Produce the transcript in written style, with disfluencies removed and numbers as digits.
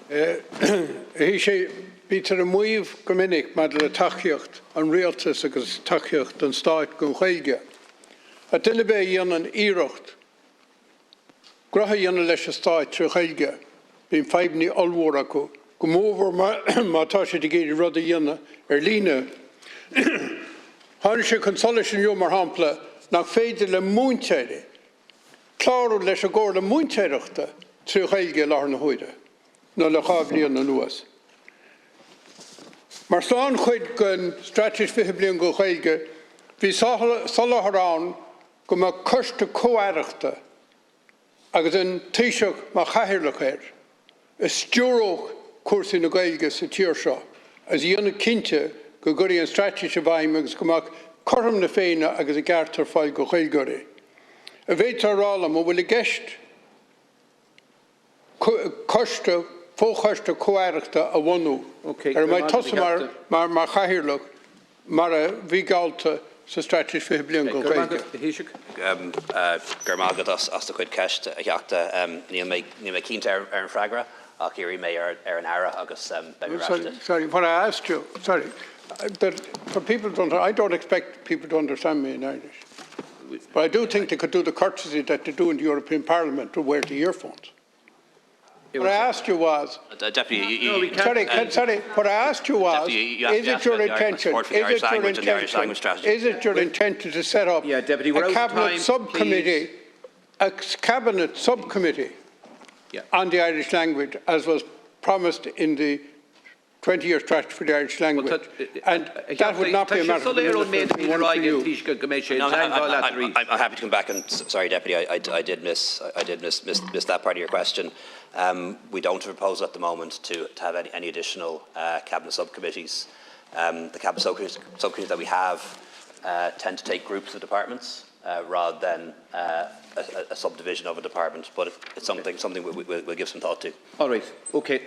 Hí sé bítar a muomh go minic mar le taíocht an rialtas agus taíocht an stáit go Ghaeilge. A duine bé dhéanaan íireacht, gratha dhéanana leis a stáit trí Ghaeilge, bíon feibhní olmhór acu, go mómhar mátá sé de géidir rud a dhéanana líne. Tháinig sé consolis an mar hampla nach féidir le múinteire, clárú leis a ggóir le múinteireachta trí Ghaeilge lár na huaide, nó le chábhlíon na nuas. Mar slán chuid gon strateis fi blion go Ghaeilge, bhí solathrán go má costa comhairechta agus an taoiseach má chathaoirleach air. Is stúróch cuasaí na Ghaeilge sa tír seo, as dhéanana cinnte go gurí an strateis a bhaim agus go má chorm na féine agus a gceartar fáil go Ghaeilgeoirí. A bhétar rála má bhfuil i gceist costa fóchasta comhairechta a bhhanú. Ar mai tosa mar chathaoirleach mar a bhí galta sa strateis fi blion go Ghaeilge. Gur mágad as do chuid ceist a cheachta ní mé cínta ar an freagra ach irí mé ar an ara agus Sorry, what I asked you, that for people to I don't expect people to understand me in Irish. But I do think they could do the courtesy that they do in the European Parliament to wear the earphones. What I asked you was, Deputy, what I asked you was, is it your intention to set up a cabinet subcommittee on the Irish language, as was promised in the 20-year strategy for the Irish language, and that would not be a matter of I'm happy to come back and sorry, Deputy, I did miss that part of your question. We don't propose at the moment to have any additional cabinet subcommittees. The cabinet subcommittees that we have tend to take groups of departments rather than a subdivision of a department, but it's something we'll give some thought to. All right, okay.